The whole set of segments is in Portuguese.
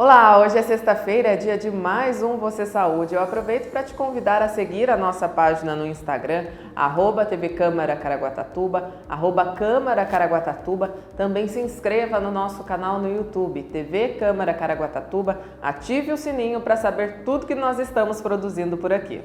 Olá, hoje é sexta-feira, é dia de mais um Você Saúde. Eu aproveito para te convidar a seguir a nossa página no Instagram, @TV Câmara Caraguatatuba, @Câmara Caraguatatuba. Também se inscreva no nosso canal no YouTube, TV Câmara Caraguatatuba. Ative o sininho para saber tudo que nós estamos produzindo por aqui.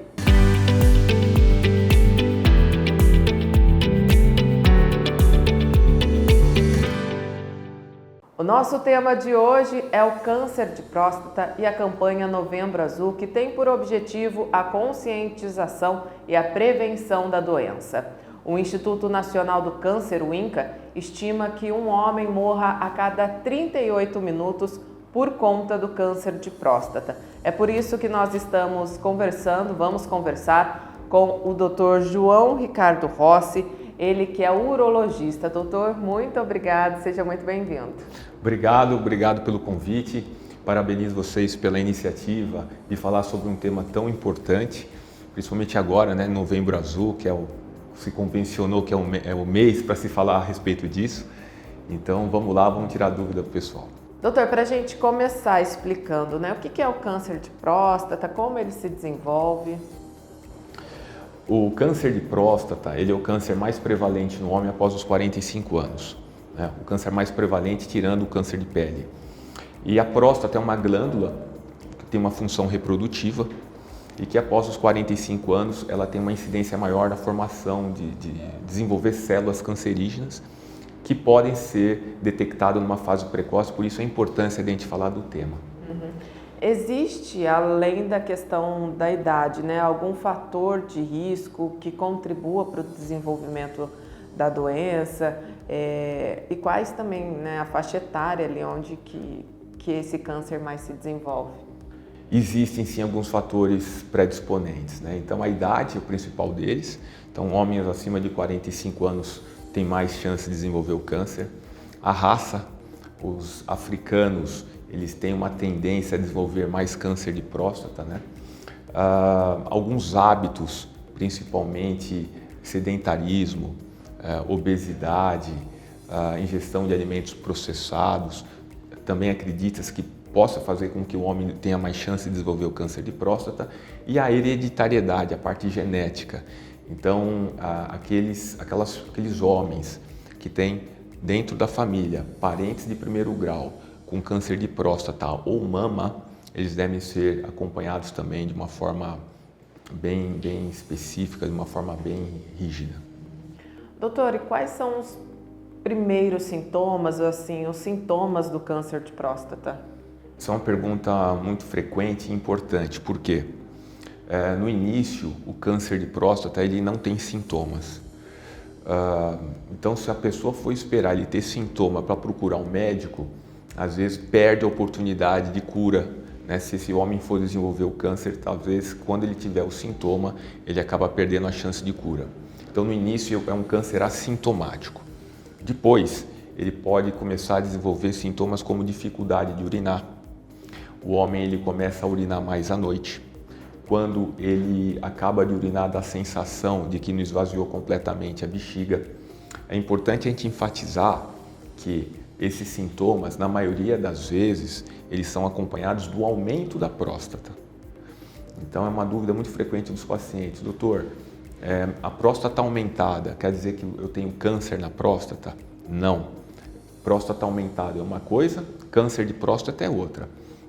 O nosso tema de hoje é o câncer de próstata e a campanha Novembro Azul, que tem por objetivo a conscientização e a prevenção da doença. O Instituto Nacional do Câncer, o INCA, estima que um homem morra a cada 38 minutos por conta do câncer de próstata. É por isso que nós vamos conversar com o Dr. João Ricardo Rossi, ele que é urologista. Doutor, muito obrigado, seja muito bem-vindo. Obrigado pelo convite. Parabenizo vocês pela iniciativa de falar sobre um tema tão importante, principalmente agora, né, Novembro Azul, que se convencionou que é o mês para se falar a respeito disso. Então vamos lá, vamos tirar dúvida do pessoal. Doutor, para a gente começar explicando, né, o que é o câncer de próstata, como ele se desenvolve? O câncer de próstata, ele é o câncer mais prevalente no homem após os 45 anos. Né? O câncer mais prevalente tirando o câncer de pele. E a próstata é uma glândula que tem uma função reprodutiva e que após os 45 anos ela tem uma incidência maior na formação de desenvolver células cancerígenas que podem ser detectadas numa fase precoce, por isso a importância de a gente falar do tema. Existe, além da questão da idade, né, algum fator de risco que contribua para o desenvolvimento da doença? E quais também, né, a faixa etária ali onde que esse câncer mais se desenvolve? Existem sim alguns fatores predisponentes, né? Então a idade é o principal deles. Então homens acima de 45 anos têm mais chance de desenvolver o câncer. A raça, os africanos, eles têm uma tendência a desenvolver mais câncer de próstata, né? Alguns hábitos, principalmente sedentarismo, obesidade, ingestão de alimentos processados, também acredita-se que possa fazer com que o homem tenha mais chance de desenvolver o câncer de próstata, e a hereditariedade, a parte genética. Então, aqueles homens que têm dentro da família parentes de primeiro grau com câncer de próstata ou mama, eles devem ser acompanhados também de uma forma bem específica, de uma forma bem rígida. Doutor, e quais são os primeiros sintomas, ou assim, os sintomas do câncer de próstata? Essa é uma pergunta muito frequente e importante, porque no início o câncer de próstata ele não tem sintomas. Então, se a pessoa for esperar ele ter sintoma para procurar um médico, às vezes perde a oportunidade de cura, né? Se esse homem for desenvolver o câncer, talvez quando ele tiver o sintoma, ele acaba perdendo a chance de cura. Então no início é um câncer assintomático. Depois ele pode começar a desenvolver sintomas como dificuldade de urinar. O homem ele começa a urinar mais à noite. Quando ele acaba de urinar, dá a sensação de que não esvaziou completamente a bexiga. É importante a gente enfatizar que esses sintomas, na maioria das vezes, eles são acompanhados do aumento da próstata. Então é uma dúvida muito frequente dos pacientes. Doutor, a próstata aumentada quer dizer que eu tenho câncer na próstata? Não. Próstata aumentada é uma coisa, câncer de próstata é outra.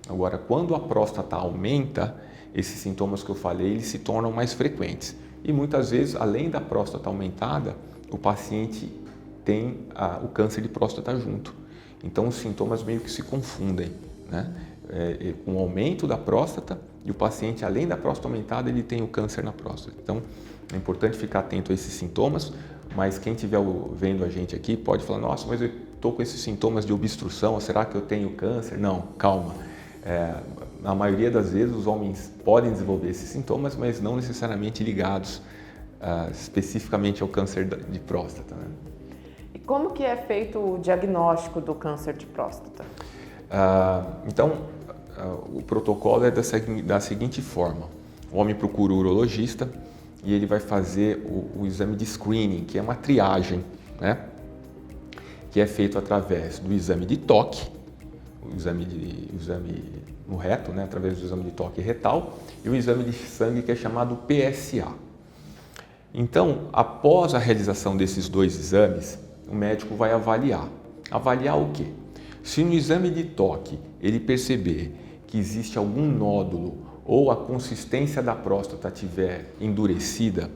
Agora, quando a próstata aumenta, esses sintomas que eu falei, eles se tornam mais frequentes. E muitas vezes, além da próstata aumentada, o paciente tem o câncer de próstata junto. Então os sintomas meio que se confundem, né? Com o aumento da próstata e o paciente, além da próstata aumentada, ele tem o câncer na próstata. Então é importante ficar atento a esses sintomas, mas quem estiver vendo a gente aqui pode falar, nossa, mas eu estou com esses sintomas de obstrução, será que eu tenho câncer? Não, calma. Na maioria das vezes os homens podem desenvolver esses sintomas, mas não necessariamente ligados especificamente ao câncer de próstata, né? E como que é feito o diagnóstico do câncer de próstata? O protocolo é da seguinte forma. O homem procura o urologista e ele vai fazer o exame de screening, que é uma triagem, né? Que é feito através do exame de toque. o exame no reto, né, através do exame de toque retal, e o exame de sangue que é chamado PSA. Então, após a realização desses dois exames, o médico vai avaliar. Avaliar o quê? Se no exame de toque ele perceber que existe algum nódulo ou a consistência da próstata estiver endurecida,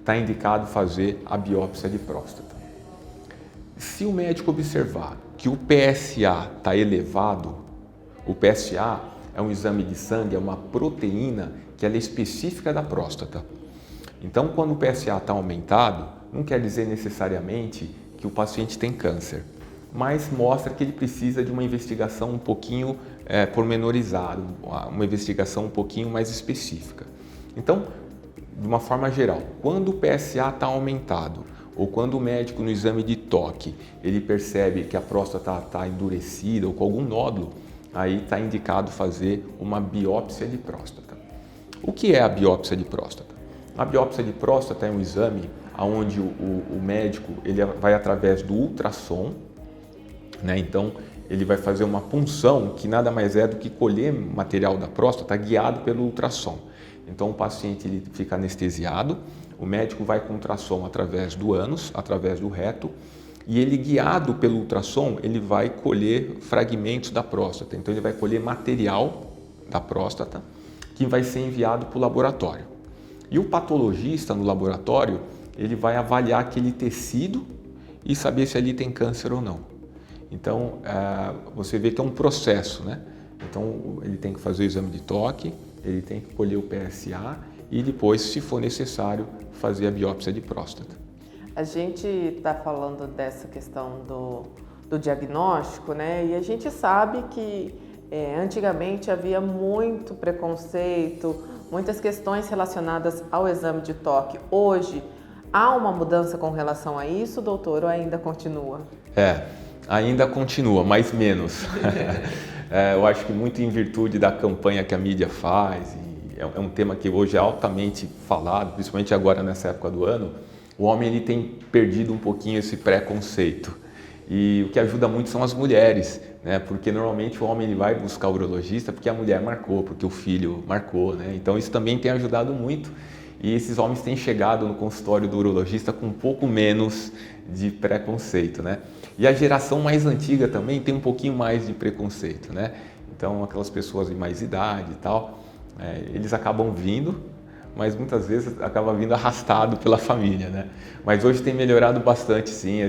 está indicado fazer a biópsia de próstata. Se o médico observar que o PSA está elevado, o PSA é um exame de sangue, é uma proteína que ela é específica da próstata. Então, quando o PSA está aumentado, não quer dizer necessariamente que o paciente tem câncer, mas mostra que ele precisa de uma investigação um pouquinho pormenorizada, uma investigação um pouquinho mais específica. Então, de uma forma geral, quando o PSA está aumentado, ou quando o médico no exame de toque ele percebe que a próstata está endurecida ou com algum nódulo, aí está indicado fazer uma biópsia de próstata. O que é a biópsia de próstata? A biópsia de próstata é um exame onde o médico ele vai através do ultrassom, né? Então ele vai fazer uma punção que nada mais é do que colher material da próstata guiado pelo ultrassom. Então o paciente ele fica anestesiado, o médico vai com ultrassom através do ânus, através do reto, e ele guiado pelo ultrassom, ele vai colher fragmentos da próstata. Então ele vai colher material da próstata que vai ser enviado para o laboratório. E o patologista no laboratório, ele vai avaliar aquele tecido e saber se ali tem câncer ou não. Então você vê que é um processo, né? Então ele tem que fazer o exame de toque, ele tem que colher o PSA e depois, se for necessário, fazer a biópsia de próstata. A gente está falando dessa questão do diagnóstico, né? E a gente sabe que antigamente havia muito preconceito, muitas questões relacionadas ao exame de toque. Hoje, há uma mudança com relação a isso, doutor, ou ainda continua? Ainda continua, mas menos. Eu acho que muito em virtude da campanha que a mídia faz, e é um tema que hoje é altamente falado, principalmente agora nessa época do ano, o homem ele tem perdido um pouquinho esse preconceito. E o que ajuda muito são as mulheres, né? Porque normalmente o homem ele vai buscar o urologista porque a mulher marcou, porque o filho marcou, né? Então isso também tem ajudado muito e esses homens têm chegado no consultório do urologista com um pouco menos de preconceito, né? E a geração mais antiga também tem um pouquinho mais de preconceito, né? Então aquelas pessoas de mais idade e tal, eles acabam vindo, mas muitas vezes acaba vindo arrastado pela família, né? Mas hoje tem melhorado bastante, sim,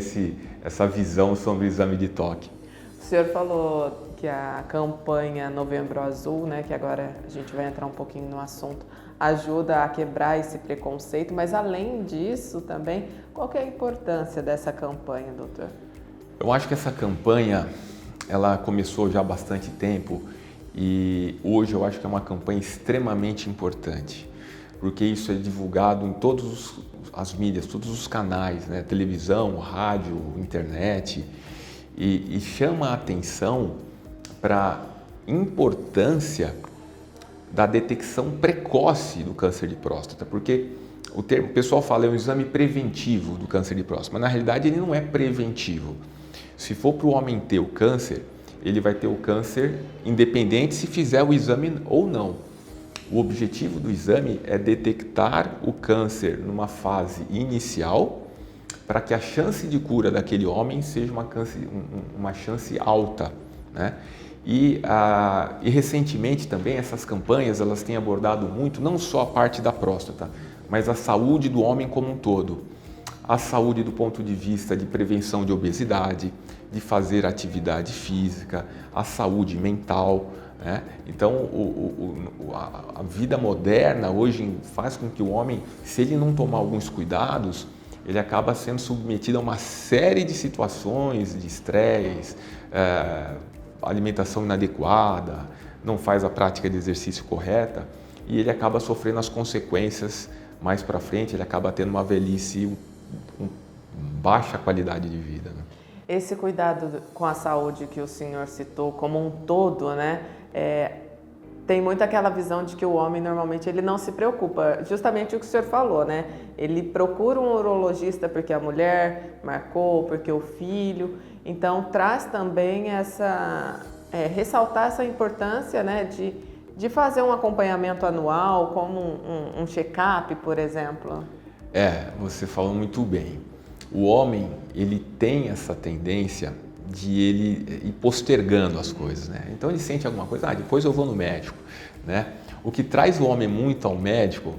essa visão sobre o exame de toque. O senhor falou que a campanha Novembro Azul, né, que agora a gente vai entrar um pouquinho no assunto, ajuda a quebrar esse preconceito, mas além disso também, qual que é a importância dessa campanha, doutor? Eu acho que essa campanha, ela começou já há bastante tempo e hoje eu acho que é uma campanha extremamente importante, porque isso é divulgado em todas as mídias, todos os canais, né? Televisão, rádio, internet, e chama a atenção para a importância da detecção precoce do câncer de próstata, porque o pessoal fala é um exame preventivo do câncer de próstata, mas na realidade ele não é preventivo. Se for para o homem ter o câncer, ele vai ter o câncer independente se fizer o exame ou não. O objetivo do exame é detectar o câncer numa fase inicial para que a chance de cura daquele homem seja uma chance alta, né? E recentemente também essas campanhas elas têm abordado muito não só a parte da próstata, mas a saúde do homem como um todo. A saúde do ponto de vista de prevenção de obesidade, de fazer atividade física, a saúde mental, né? Então a vida moderna hoje faz com que o homem, se ele não tomar alguns cuidados, ele acaba sendo submetido a uma série de situações de estresse, alimentação inadequada, não faz a prática de exercício correta e ele acaba sofrendo as consequências mais para frente, ele acaba tendo uma velhice com baixa qualidade de vida, né? Esse cuidado com a saúde que o senhor citou como um todo, né, Tem muito aquela visão de que o homem normalmente ele não se preocupa, justamente o que o senhor falou, né? Ele procura um urologista porque a mulher marcou, porque o filho. Então traz também ressaltar essa importância, né, de fazer um acompanhamento anual, como um check-up, por exemplo. Você falou muito bem. O homem, ele tem essa tendência de ele ir postergando as coisas, né? Então ele sente alguma coisa, depois eu vou no médico, né? O que traz o homem muito ao médico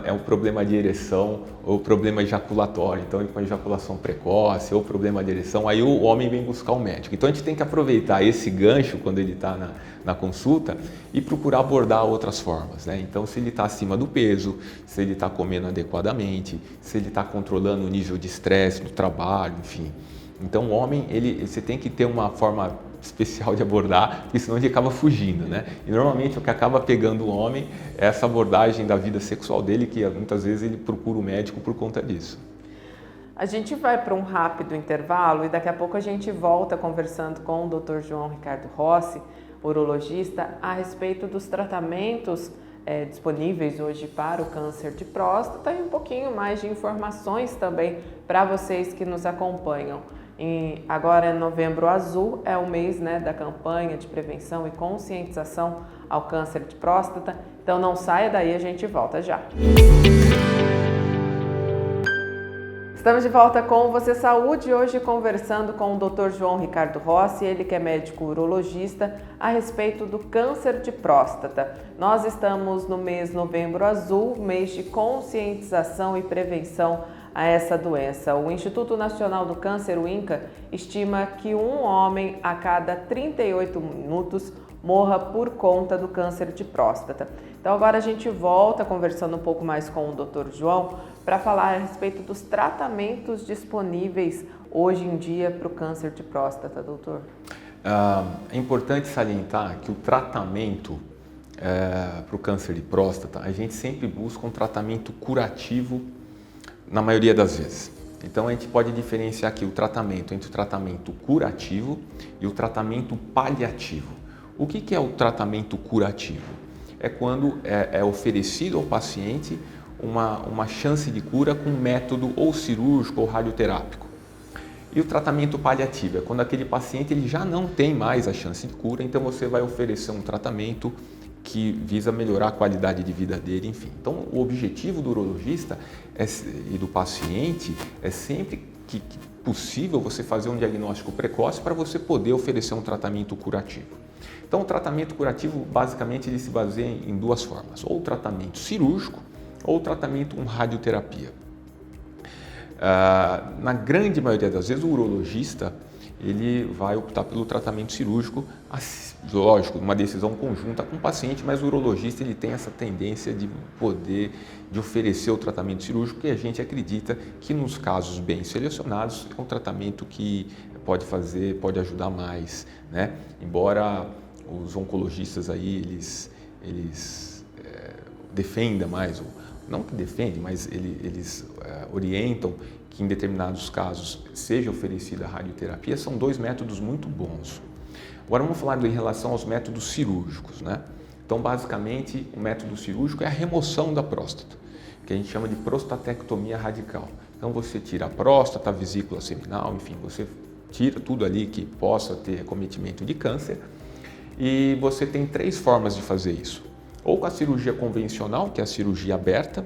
é o problema de ereção ou problema ejaculatório. Então ele com ejaculação precoce ou problema de ereção, aí o homem vem buscar o médico. Então a gente tem que aproveitar esse gancho quando ele está na consulta e procurar abordar outras formas, né? Então se ele está acima do peso, se ele está comendo adequadamente, se ele está controlando o nível de estresse no trabalho, enfim. Então o homem, você tem que ter uma forma especial de abordar, porque senão ele acaba fugindo, né? E normalmente o que acaba pegando o homem é essa abordagem da vida sexual dele, que muitas vezes ele procura o médico por conta disso. A gente vai para um rápido intervalo e daqui a pouco a gente volta conversando com o Dr. João Ricardo Rossi, urologista, a respeito dos tratamentos disponíveis hoje para o câncer de próstata e um pouquinho mais de informações também para vocês que nos acompanham. Agora é Novembro Azul, é o mês, né, da campanha de prevenção e conscientização ao câncer de próstata. Então não saia daí, a gente volta já. Estamos de volta com o Você Saúde, hoje conversando com o Dr. João Ricardo Rossi, ele que é médico urologista, a respeito do câncer de próstata. Nós estamos no mês Novembro Azul, mês de conscientização e prevenção a essa doença. O Instituto Nacional do Câncer, o INCA, estima que um homem a cada 38 minutos morra por conta do câncer de próstata. Então agora a gente volta conversando um pouco mais com o Dr. João para falar a respeito dos tratamentos disponíveis hoje em dia para o câncer de próstata, doutor. É importante salientar que o tratamento para o câncer de próstata, a gente sempre busca um tratamento curativo na maioria das vezes. Então a gente pode diferenciar aqui o tratamento entre o tratamento curativo e o tratamento paliativo. O que é o tratamento curativo? É quando é oferecido ao paciente uma chance de cura com um método ou cirúrgico ou radioterápico. E o tratamento paliativo é quando aquele paciente ele já não tem mais a chance de cura, então você vai oferecer um tratamento que visa melhorar a qualidade de vida dele, enfim. Então, o objetivo do urologista e do paciente é sempre que possível você fazer um diagnóstico precoce para você poder oferecer um tratamento curativo. Então, o tratamento curativo, basicamente, ele se baseia em duas formas, ou o tratamento cirúrgico ou o tratamento com radioterapia. Na grande maioria das vezes, o urologista ele vai optar pelo tratamento cirúrgico, lógico, uma decisão conjunta com o paciente, mas o urologista ele tem essa tendência de oferecer o tratamento cirúrgico, que a gente acredita que nos casos bem selecionados é um tratamento que pode ajudar mais, né? Embora os oncologistas aí eles defendam mais, não que defendem, mas eles orientam que em determinados casos seja oferecida a radioterapia, são dois métodos muito bons. Agora vamos falar em relação aos métodos cirúrgicos, né? Então, basicamente, o método cirúrgico é a remoção da próstata, que a gente chama de prostatectomia radical. Então, você tira a próstata, a vesícula seminal, enfim, você tira tudo ali que possa ter acometimento de câncer e você tem três formas de fazer isso. Ou com a cirurgia convencional, que é a cirurgia aberta,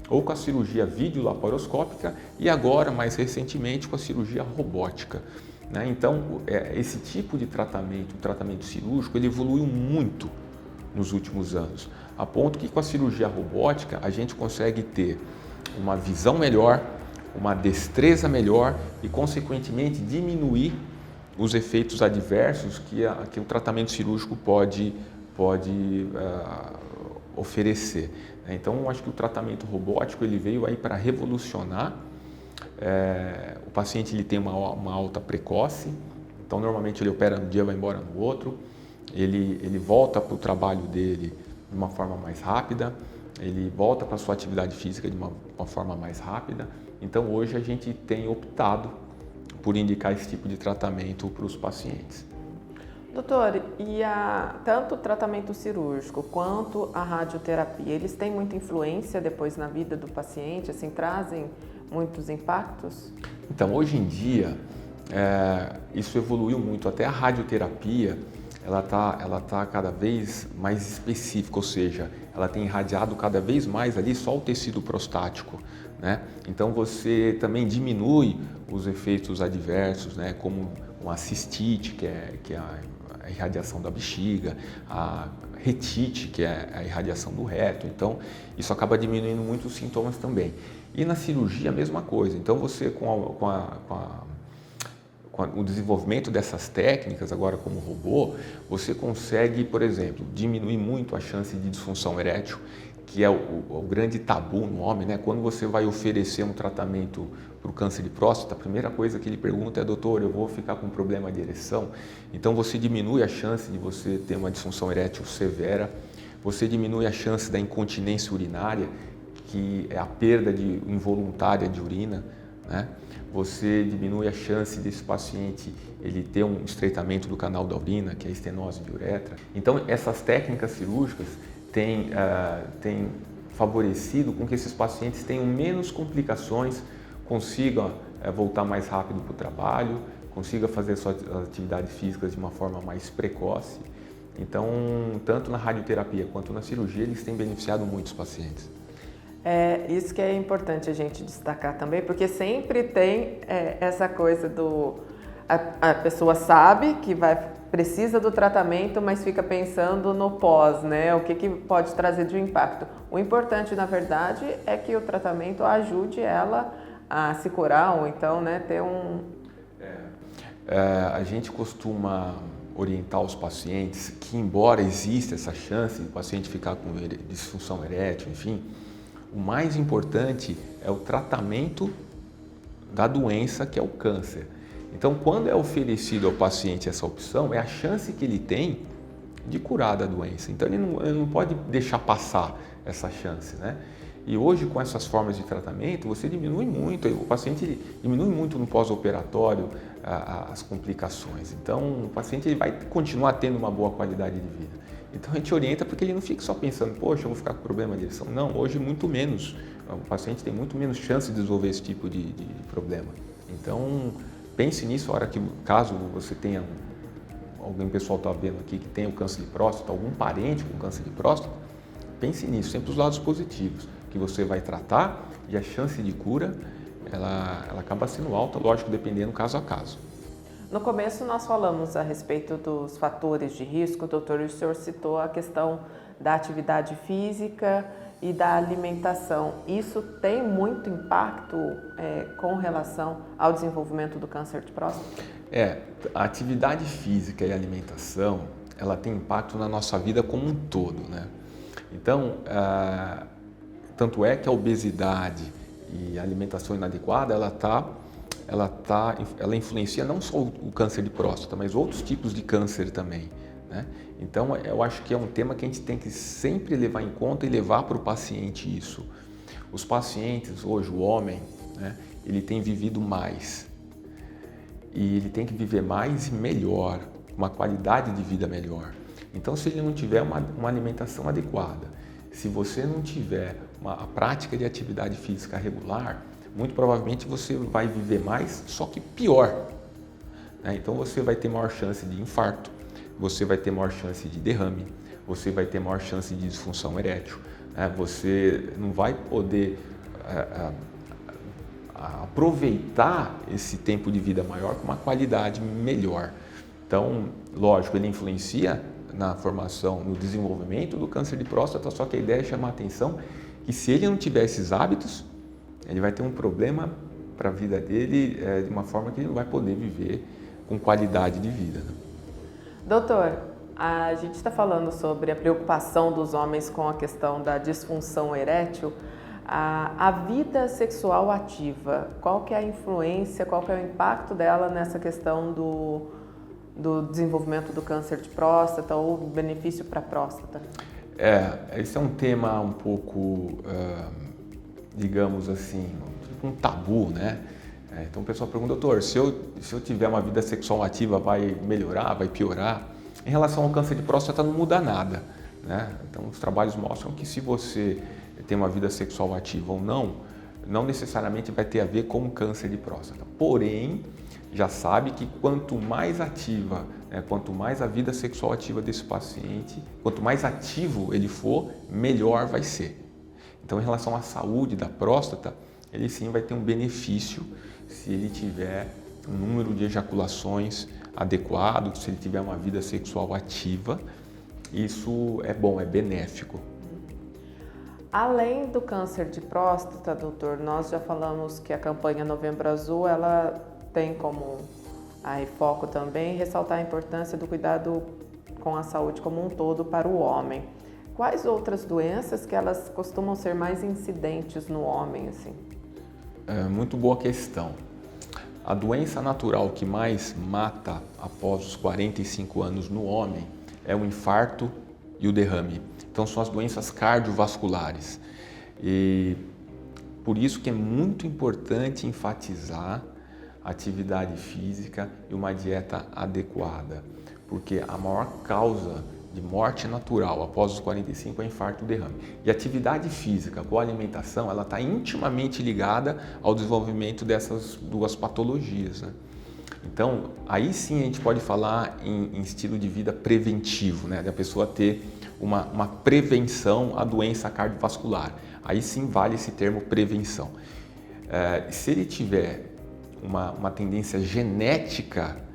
ou com a cirurgia videolaparoscópica e agora, mais recentemente, com a cirurgia robótica. Né? Então, esse tipo de tratamento, o tratamento cirúrgico, ele evoluiu muito nos últimos anos, a ponto que com a cirurgia robótica a gente consegue ter uma visão melhor, uma destreza melhor e, consequentemente, diminuir os efeitos adversos que o tratamento cirúrgico pode oferecer. Então, eu acho que o tratamento robótico ele veio aí para revolucionar. O paciente ele tem uma alta precoce, então normalmente ele opera no dia, vai embora no outro, ele volta para o trabalho dele de uma forma mais rápida, ele volta para a sua atividade física de uma forma mais rápida. Então hoje a gente tem optado por indicar esse tipo de tratamento para os pacientes. Doutor, e tanto o tratamento cirúrgico quanto a radioterapia, eles têm muita influência depois na vida do paciente, assim, trazem muitos impactos? Então, hoje em dia, isso evoluiu muito. Até a radioterapia, ela tá cada vez mais específica, ou seja, ela tem irradiado cada vez mais ali só o tecido prostático, né? Então, você também diminui os efeitos adversos, né? Como uma cistite, que é a irradiação da bexiga, a retite, que é a irradiação do reto. Então, isso acaba diminuindo muito os sintomas também. E na cirurgia, a mesma coisa. Então, você com o desenvolvimento dessas técnicas, agora como robô, você consegue, por exemplo, diminuir muito a chance de disfunção erétil, que é o grande tabu no homem, né? Quando você vai oferecer um tratamento para o câncer de próstata, a primeira coisa que ele pergunta é: doutor, eu vou ficar com problema de ereção? Então você diminui a chance de você ter uma disfunção erétil severa, você diminui a chance da incontinência urinária, que é a perda involuntária de urina, né? Você diminui a chance desse paciente ele ter um estreitamento do canal da urina, que é a estenose de uretra. Então, essas técnicas cirúrgicas têm favorecido com que esses pacientes tenham menos complicações, consigam voltar mais rápido para o trabalho, consigam fazer suas atividades físicas de uma forma mais precoce. Então, tanto na radioterapia quanto na cirurgia, eles têm beneficiado muitos pacientes. É isso que é importante a gente destacar também, porque sempre tem essa coisa a pessoa sabe que precisa do tratamento, mas fica pensando no pós, né? O que pode trazer de impacto. O importante, na verdade, é que o tratamento ajude ela a se curar ou então, né, ter um... A gente costuma orientar os pacientes que, embora exista essa chance do paciente ficar com disfunção erétil, enfim, o mais importante é o tratamento da doença, que é o câncer. Então, quando é oferecido ao paciente essa opção, é a chance que ele tem de curar da doença. Então, ele não pode deixar passar essa chance, né? E hoje, com essas formas de tratamento, você diminui muito, o paciente diminui muito no pós-operatório as complicações. Então, o paciente ele vai continuar tendo uma boa qualidade de vida. Então, a gente orienta porque ele não fica só pensando: poxa, eu vou ficar com problema de ereção. Não, hoje muito menos. O paciente tem muito menos chance de desenvolver esse tipo de problema. Então, pense nisso a hora que, caso você tenha, alguém pessoal está vendo aqui que tem o câncer de próstata, algum parente com câncer de próstata, pense nisso, sempre os lados positivos, que você vai tratar e a chance de cura, ela acaba sendo alta, lógico, dependendo caso a caso. No começo nós falamos a respeito dos fatores de risco, doutor, e o senhor citou a questão da atividade física e da alimentação. Isso tem muito impacto com relação ao desenvolvimento do câncer de próstata? A atividade física e a alimentação, ela tem impacto na nossa vida como um todo, né? Então, tanto é que a obesidade e a alimentação inadequada, ela influencia não só o câncer de próstata, mas outros tipos de câncer também, né? Então, eu acho que é um tema que a gente tem que sempre levar em conta e levar para o paciente isso. Os pacientes, hoje, o homem, né, ele tem vivido mais. E ele tem que viver mais e melhor, uma qualidade de vida melhor. Então, se ele não tiver uma alimentação adequada, se você não tiver a prática de atividade física regular, muito provavelmente você vai viver mais, só que pior, né? Então, você vai ter maior chance de infarto, você vai ter maior chance de derrame, você vai ter maior chance de disfunção erétil, né? Você não vai poder aproveitar esse tempo de vida maior com uma qualidade melhor. Então, lógico, ele influencia na formação, no desenvolvimento do câncer de próstata, só que a ideia é chamar a atenção que se ele não tiver esses hábitos, ele vai ter um problema para a vida dele de uma forma que ele não vai poder viver com qualidade de vida, né? Doutor, a gente está falando sobre a preocupação dos homens com a questão da disfunção erétil. A vida sexual ativa, qual que é a influência, qual que é o impacto dela nessa questão do desenvolvimento do câncer de próstata ou benefício para a próstata? Esse é um tema um pouco, digamos assim, um tabu, né? Então o pessoal pergunta: doutor, se eu tiver uma vida sexual ativa, vai melhorar, vai piorar? Em relação ao câncer de próstata não muda nada, né? Então os trabalhos mostram que se você tem uma vida sexual ativa ou não necessariamente vai ter a ver com câncer de próstata. Porém, já sabe que quanto mais ativa, quanto mais a vida sexual ativa desse paciente, quanto mais ativo ele for, melhor vai ser. Então, em relação à saúde da próstata, ele sim vai ter um benefício se ele tiver um número de ejaculações adequado, se ele tiver uma vida sexual ativa. Isso é bom, é benéfico. Além do câncer de próstata, doutor, nós já falamos que a campanha Novembro Azul, ela tem como foco também ressaltar a importância do cuidado com a saúde como um todo para o homem. Quais outras doenças que elas costumam ser mais incidentes no homem, assim? Muito boa questão. A doença natural que mais mata após os 45 anos no homem é o infarto e o derrame. Então são as doenças cardiovasculares. E por isso que é muito importante enfatizar a atividade física e uma dieta adequada, porque a maior causa de morte natural após os 45 é o infarto e o derrame. E a atividade física com a alimentação, ela está intimamente ligada ao desenvolvimento dessas duas patologias, né? Então, aí sim a gente pode falar em estilo de vida preventivo, né? Da pessoa ter uma prevenção à doença cardiovascular. Aí sim vale esse termo prevenção. Se ele tiver uma tendência genética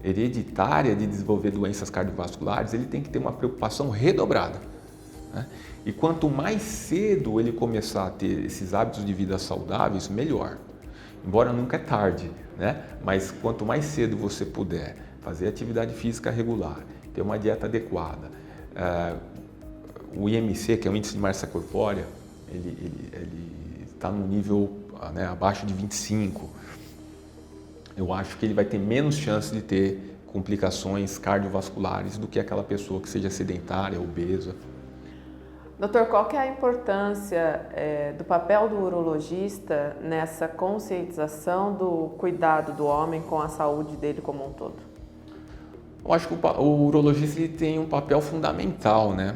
hereditária de desenvolver doenças cardiovasculares, ele tem que ter uma preocupação redobrada, né? E quanto mais cedo ele começar a ter esses hábitos de vida saudáveis, melhor. Embora nunca é tarde, né? Mas quanto mais cedo você puder fazer atividade física regular, ter uma dieta adequada, o IMC, que é o índice de massa corpórea, ele está no nível, né, abaixo de 25. Eu acho que ele vai ter menos chance de ter complicações cardiovasculares do que aquela pessoa que seja sedentária, obesa. Doutor, qual que é a importância do papel do urologista nessa conscientização do cuidado do homem com a saúde dele como um todo? Eu acho que o urologista ele tem um papel fundamental, né?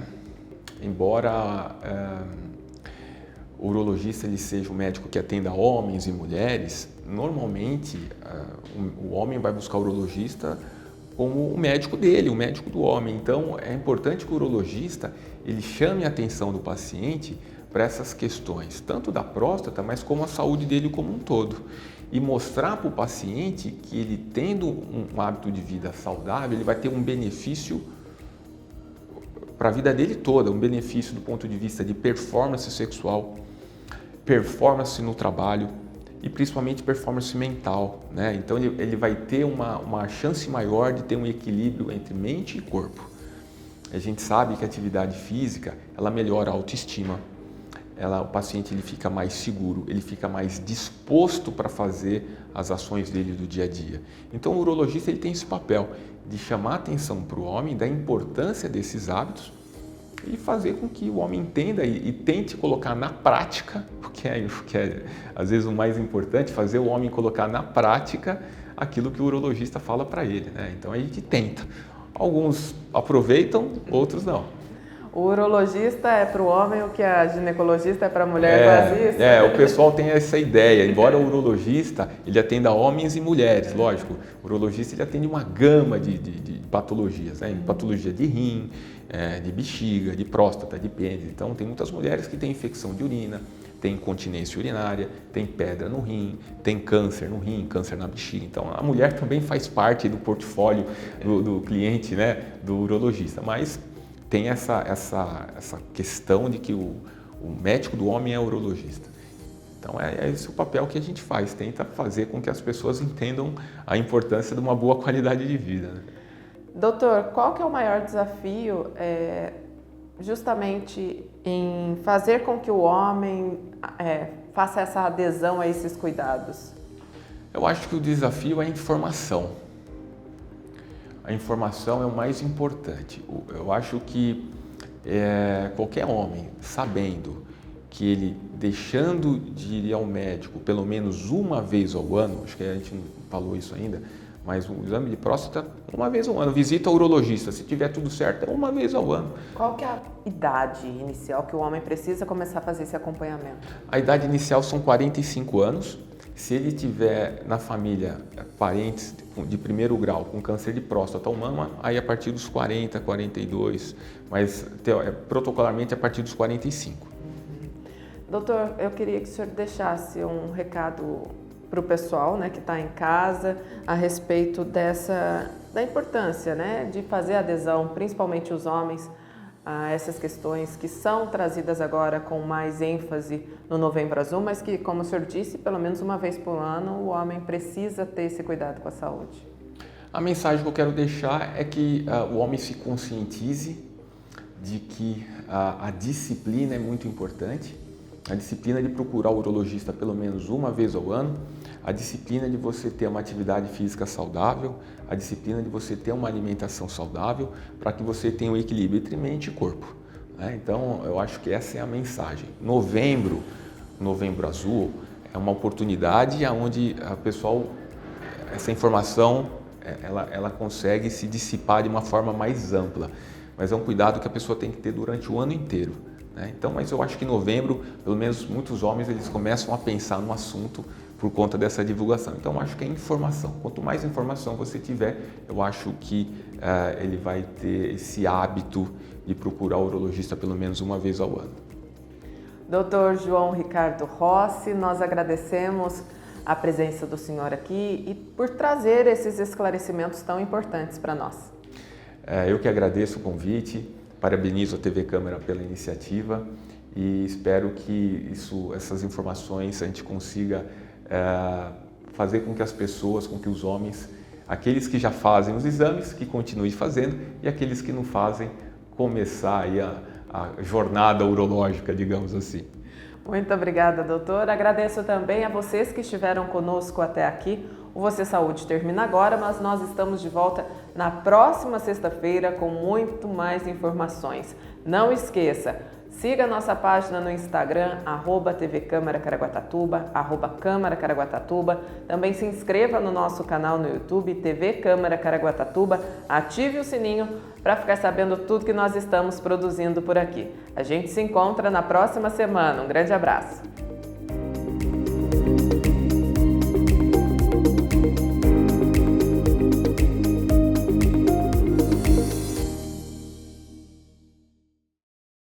Embora o urologista ele seja um médico que atenda homens e mulheres, normalmente o homem vai buscar o urologista como o médico dele, o médico do homem. Então é importante que o urologista ele chame a atenção do paciente para essas questões, tanto da próstata, mas como a saúde dele como um todo. E mostrar para o paciente que ele tendo um hábito de vida saudável, ele vai ter um benefício para a vida dele toda, um benefício do ponto de vista de performance sexual, performance no trabalho e principalmente performance mental, né? Então ele vai ter uma chance maior de ter um equilíbrio entre mente e corpo. A gente sabe que a atividade física, ela melhora a autoestima, o paciente ele fica mais seguro, ele fica mais disposto para fazer as ações dele do dia a dia. Então o urologista ele tem esse papel de chamar a atenção para o homem da importância desses hábitos e fazer com que o homem entenda e tente colocar na prática, o que é às vezes o mais importante, fazer o homem colocar na prática aquilo que o urologista fala para ele, né? Então a gente tenta. Alguns aproveitam, outros não. O urologista é para o homem o que a ginecologista é para a mulher, quase isso? O pessoal tem essa ideia, embora o urologista ele atenda homens e mulheres, lógico, o urologista ele atende uma gama de patologias, né? Patologia de rim, de bexiga, de próstata, de pênis. Então tem muitas mulheres que têm infecção de urina, tem incontinência urinária, tem pedra no rim, tem câncer no rim, câncer na bexiga. Então a mulher também faz parte do portfólio do cliente, né, do urologista, mas tem essa questão de que o médico do homem é urologista. Então é esse o papel que a gente faz, tenta fazer com que as pessoas entendam a importância de uma boa qualidade de vida, né? Doutor, qual que é o maior desafio justamente em fazer com que o homem faça essa adesão a esses cuidados? Eu acho que o desafio é a informação. A informação é o mais importante. Eu acho que qualquer homem, sabendo que ele, deixando de ir ao médico pelo menos uma vez ao ano, acho que a gente não falou isso ainda, Mas o exame de próstata, uma vez ao ano. Visita o urologista, se tiver tudo certo, é uma vez ao ano. Qual que é a idade inicial que o homem precisa começar a fazer esse acompanhamento? A idade inicial são 45 anos. Se ele tiver na família parentes de primeiro grau com câncer de próstata ou mama, aí a partir dos 40, 42, mas protocolarmente a partir dos 45. Doutor, eu queria que o senhor deixasse um recado para o pessoal, né, que está em casa a respeito da importância, né, de fazer adesão, principalmente os homens, a essas questões que são trazidas agora com mais ênfase no Novembro Azul, mas que, como o senhor disse, pelo menos uma vez por ano o homem precisa ter esse cuidado com a saúde. A mensagem que eu quero deixar é que o homem se conscientize de que a disciplina é muito importante, a disciplina de procurar o urologista pelo menos uma vez ao ano, a disciplina de você ter uma atividade física saudável, a disciplina de você ter uma alimentação saudável para que você tenha um equilíbrio entre mente e corpo, né? Então, eu acho que essa é a mensagem. Novembro Azul, é uma oportunidade onde a pessoal, essa informação, ela consegue se dissipar de uma forma mais ampla, mas é um cuidado que a pessoa tem que ter durante o ano inteiro, né? Então, mas eu acho que em novembro, pelo menos muitos homens, eles começam a pensar no assunto por conta dessa divulgação. Então, eu acho que é informação. Quanto mais informação você tiver, eu acho que ele vai ter esse hábito de procurar o urologista pelo menos uma vez ao ano. Dr. João Ricardo Rossi, nós agradecemos a presença do senhor aqui e por trazer esses esclarecimentos tão importantes para nós. Eu que agradeço o convite, parabenizo a TV Câmara pela iniciativa e espero que essas informações a gente consiga fazer com que as pessoas, com que os homens, aqueles que já fazem os exames, que continuem fazendo, e aqueles que não fazem, começar aí a jornada urológica, digamos assim. Muito obrigada, doutor. Agradeço também a vocês que estiveram conosco até aqui. O Você Saúde termina agora, mas nós estamos de volta na próxima sexta-feira com muito mais informações. Não esqueça, siga a nossa página no Instagram, @TV Câmara Caraguatatuba, @Câmara Caraguatatuba. Também se inscreva no nosso canal no YouTube, TV Câmara Caraguatatuba. Ative o sininho para ficar sabendo tudo que nós estamos produzindo por aqui. A gente se encontra na próxima semana. Um grande abraço.